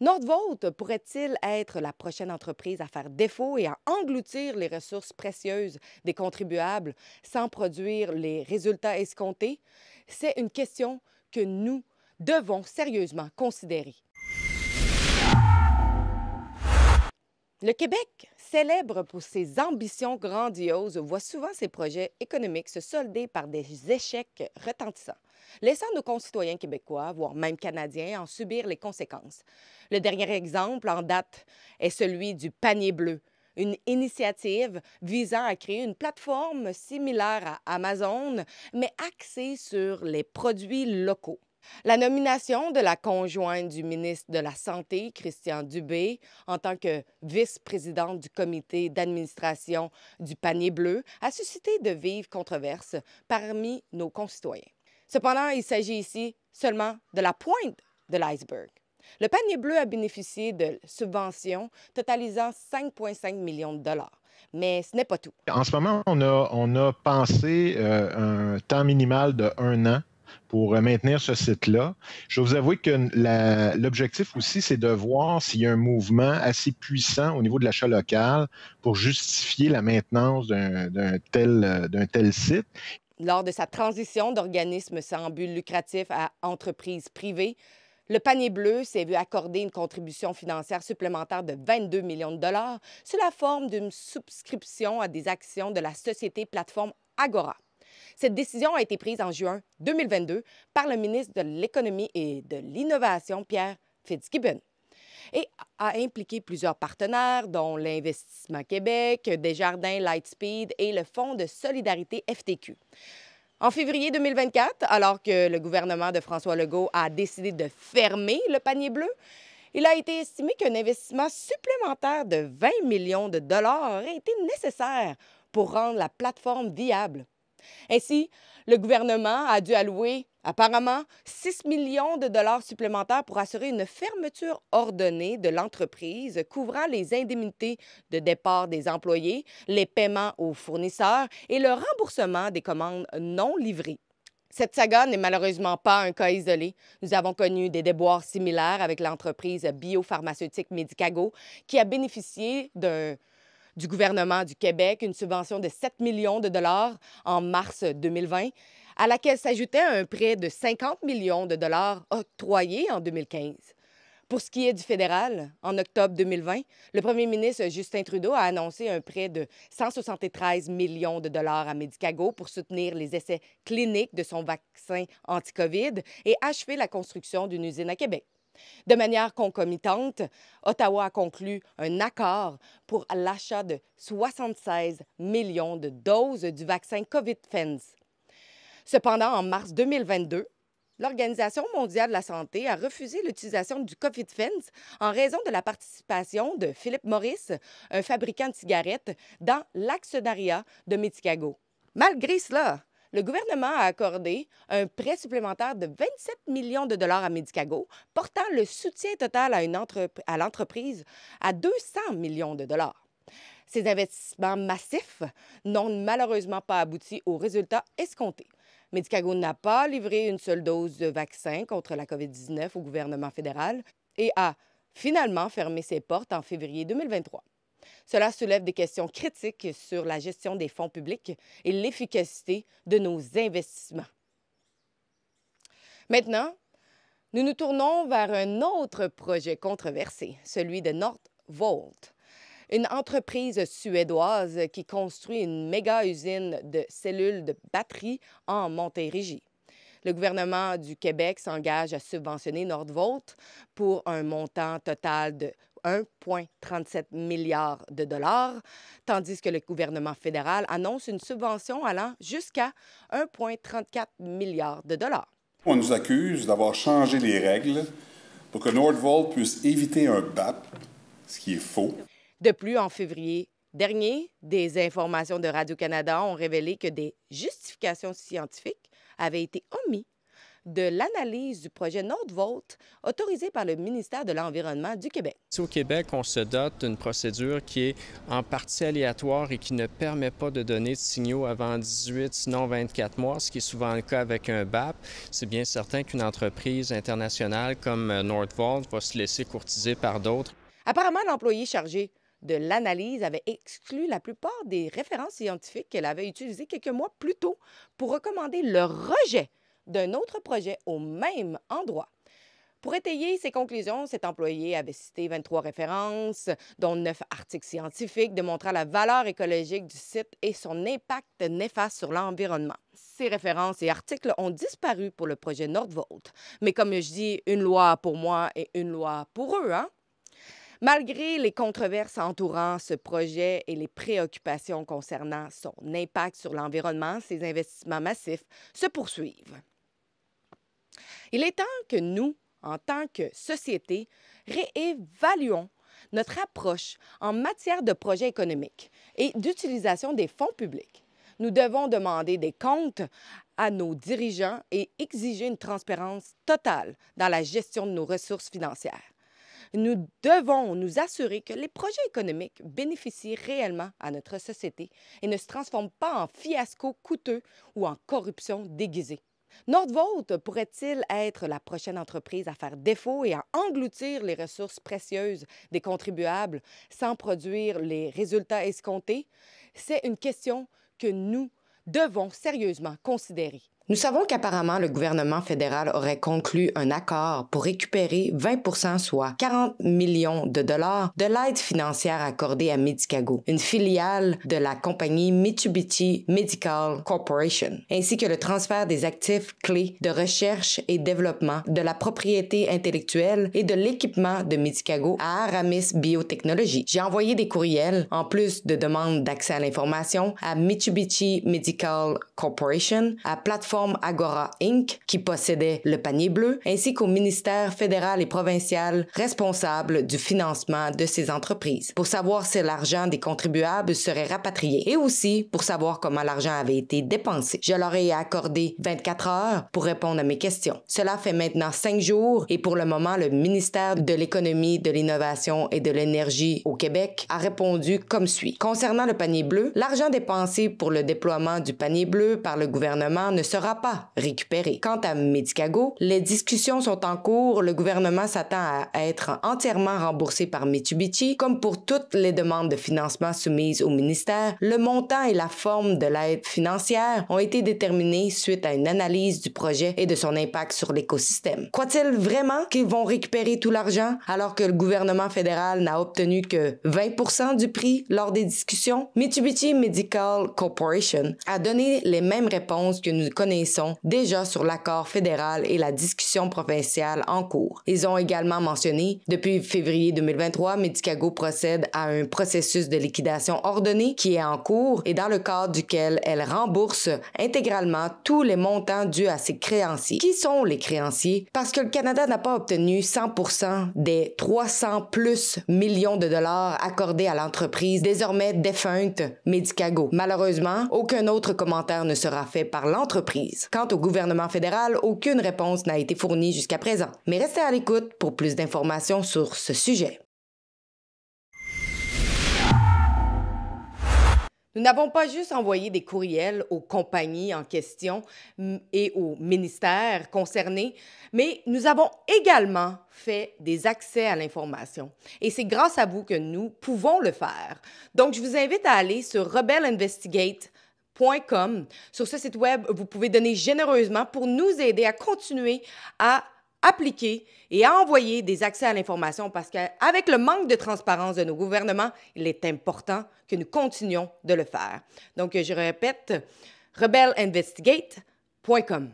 Nordvolt pourrait-il être la prochaine entreprise à faire défaut et à engloutir les ressources précieuses des contribuables sans produire les résultats escomptés? C'est une question que nous devons sérieusement considérer. Le Québec, célèbre pour ses ambitions grandioses, voit souvent ses projets économiques se solder par des échecs retentissants, laissant nos concitoyens québécois, voire même canadiens, en subir les conséquences. Le dernier exemple en date est celui du panier bleu, une initiative visant à créer une plateforme similaire à Amazon, mais axée sur les produits locaux. La nomination de la conjointe du ministre de la Santé, Christian Dubé, en tant que vice-présidente du comité d'administration du panier bleu, a suscité de vives controverses parmi nos concitoyens. Cependant, il s'agit ici seulement de la pointe de l'iceberg. Le panier bleu a bénéficié de subventions totalisant 5,5 millions de dollars. Mais ce n'est pas tout. En ce moment, on a pensé un temps minimal de 1 an pour maintenir ce site-là. Je vais vous avouer que l'objectif aussi, c'est de voir s'il y a un mouvement assez puissant au niveau de l'achat local pour justifier la maintenance d'un tel site. Lors de sa transition d'organisme sans but lucratif à entreprise privée, le panier bleu s'est vu accorder une contribution financière supplémentaire de 22 millions de dollars sous la forme d'une souscription à des actions de la société plateforme Agora. Cette décision a été prise en juin 2022 par le ministre de l'Économie et de l'Innovation, Pierre Fitzgibbon, et a impliqué plusieurs partenaires, dont l'Investissement Québec, Desjardins Lightspeed et le Fonds de solidarité FTQ. En février 2024, alors que le gouvernement de François Legault a décidé de fermer le panier bleu, il a été estimé qu'un investissement supplémentaire de 20 millions de dollars aurait été nécessaire pour rendre la plateforme viable. Ainsi, le gouvernement a dû allouer apparemment 6 millions de dollars supplémentaires pour assurer une fermeture ordonnée de l'entreprise couvrant les indemnités de départ des employés, les paiements aux fournisseurs et le remboursement des commandes non livrées. Cette saga n'est malheureusement pas un cas isolé. Nous avons connu des déboires similaires avec l'entreprise biopharmaceutique Medicago qui a bénéficié du gouvernement du Québec une subvention de 7 millions de dollars en mars 2020, à laquelle s'ajoutait un prêt de 50 millions de dollars octroyé en 2015. Pour ce qui est du fédéral, en octobre 2020, le premier ministre Justin Trudeau a annoncé un prêt de 173 millions de dollars à Medicago pour soutenir les essais cliniques de son vaccin anti-COVID et achever la construction d'une usine à Québec. De manière concomitante, Ottawa a conclu un accord pour l'achat de 76 millions de doses du vaccin COVID-FENS. Cependant, en mars 2022, l'Organisation mondiale de la santé a refusé l'utilisation du COVID-FENS en raison de la participation de Philip Morris, un fabricant de cigarettes, dans l'actionnariat de Medicago. Malgré cela, le gouvernement a accordé un prêt supplémentaire de 27 millions de dollars à Medicago, portant le soutien total à l'entreprise à 200 millions de dollars. Ces investissements massifs n'ont malheureusement pas abouti aux résultats escomptés. Medicago n'a pas livré une seule dose de vaccin contre la COVID-19 au gouvernement fédéral et a finalement fermé ses portes en février 2023. Cela soulève des questions critiques sur la gestion des fonds publics et l'efficacité de nos investissements. Maintenant, nous nous tournons vers un autre projet controversé, celui de Nordvolt, une entreprise suédoise qui construit une méga-usine de cellules de batterie en Montérégie. Le gouvernement du Québec s'engage à subventionner Nordvolt pour un montant total de 1,37 milliard de dollars, tandis que le gouvernement fédéral annonce une subvention allant jusqu'à 1,34 milliard de dollars. On nous accuse d'avoir changé les règles pour que Nordvolt puisse éviter un BAP, ce qui est faux. De plus, en février dernier, des informations de Radio-Canada ont révélé que des justifications scientifiques avaient été omises de l'analyse du projet Nordvolt autorisé par le ministère de l'Environnement du Québec. Ici au Québec, on se dote d'une procédure qui est en partie aléatoire et qui ne permet pas de donner de signaux avant 18, sinon 24 mois, ce qui est souvent le cas avec un BAP. C'est bien certain qu'une entreprise internationale comme Nordvolt va se laisser courtiser par d'autres. Apparemment, l'employé chargé de l'analyse avait exclu la plupart des références scientifiques qu'elle avait utilisées quelques mois plus tôt pour recommander le rejet d'un autre projet au même endroit. Pour étayer ses conclusions, cet employé avait cité 23 références, dont 9 articles scientifiques démontrant la valeur écologique du site et son impact néfaste sur l'environnement. Ces références et articles ont disparu pour le projet Nordvolt. Mais comme je dis, une loi pour moi et une loi pour eux, hein? Malgré les controverses entourant ce projet et les préoccupations concernant son impact sur l'environnement, ces investissements massifs se poursuivent. Il est temps que nous, en tant que société, réévaluons notre approche en matière de projets économiques et d'utilisation des fonds publics. Nous devons demander des comptes à nos dirigeants et exiger une transparence totale dans la gestion de nos ressources financières. Nous devons nous assurer que les projets économiques bénéficient réellement à notre société et ne se transforment pas en fiasco coûteux ou en corruption déguisée. Nordvolt pourrait-il être la prochaine entreprise à faire défaut et à engloutir les ressources précieuses des contribuables sans produire les résultats escomptés? C'est une question que nous devons sérieusement considérer. Nous savons qu'apparemment, le gouvernement fédéral aurait conclu un accord pour récupérer 20 soit 40 millions de dollars de l'aide financière accordée à Medicago, une filiale de la compagnie Mitsubishi Medical Corporation, ainsi que le transfert des actifs clés de recherche et développement, de la propriété intellectuelle et de l'équipement de Medicago à Aramis Biotechnology. J'ai envoyé des courriels, en plus de demandes d'accès à l'information, à Mitsubishi Medical Corporation, à Plateforme Agora Inc., qui possédait le panier bleu, ainsi qu'au ministère fédéral et provincial responsable du financement de ces entreprises, pour savoir si l'argent des contribuables serait rapatrié et aussi pour savoir comment l'argent avait été dépensé. Je leur ai accordé 24 heures pour répondre à mes questions. Cela fait maintenant 5 jours et pour le moment, le ministère de l'Économie, de l'Innovation et de l'Énergie au Québec a répondu comme suit. Concernant le panier bleu, l'argent dépensé pour le déploiement du panier bleu par le gouvernement ne sera pas récupéré. Quant à Medicago, les discussions sont en cours. Le gouvernement s'attend à être entièrement remboursé par Mitsubishi. Comme pour toutes les demandes de financement soumises au ministère, le montant et la forme de l'aide financière ont été déterminés suite à une analyse du projet et de son impact sur l'écosystème. Croit-il vraiment qu'ils vont récupérer tout l'argent alors que le gouvernement fédéral n'a obtenu que 20 du prix lors des discussions? Mitsubishi Medical Corporation a donné les mêmes réponses que nous connaissons déjà sur l'accord fédéral et la discussion provinciale en cours. Ils ont également mentionné, depuis février 2023, Medicago procède à un processus de liquidation ordonnée qui est en cours et dans le cadre duquel elle rembourse intégralement tous les montants dus à ses créanciers. Qui sont les créanciers? Parce que le Canada n'a pas obtenu 100% des 300 plus millions de dollars accordés à l'entreprise désormais défunte Medicago. Malheureusement, aucun autre commentaire ne sera fait par l'entreprise. Quant au gouvernement fédéral, aucune réponse n'a été fournie jusqu'à présent. Mais restez à l'écoute pour plus d'informations sur ce sujet. Nous n'avons pas juste envoyé des courriels aux compagnies en question et aux ministères concernés, mais nous avons également fait des accès à l'information. Et c'est grâce à vous que nous pouvons le faire. Donc, je vous invite à aller sur rebellinvestigate.com. Sur ce site web, vous pouvez donner généreusement pour nous aider à continuer à appliquer et à envoyer des accès à l'information parce qu'avec le manque de transparence de nos gouvernements, il est important que nous continuions de le faire. Donc, je répète, rebellinvestigate.com.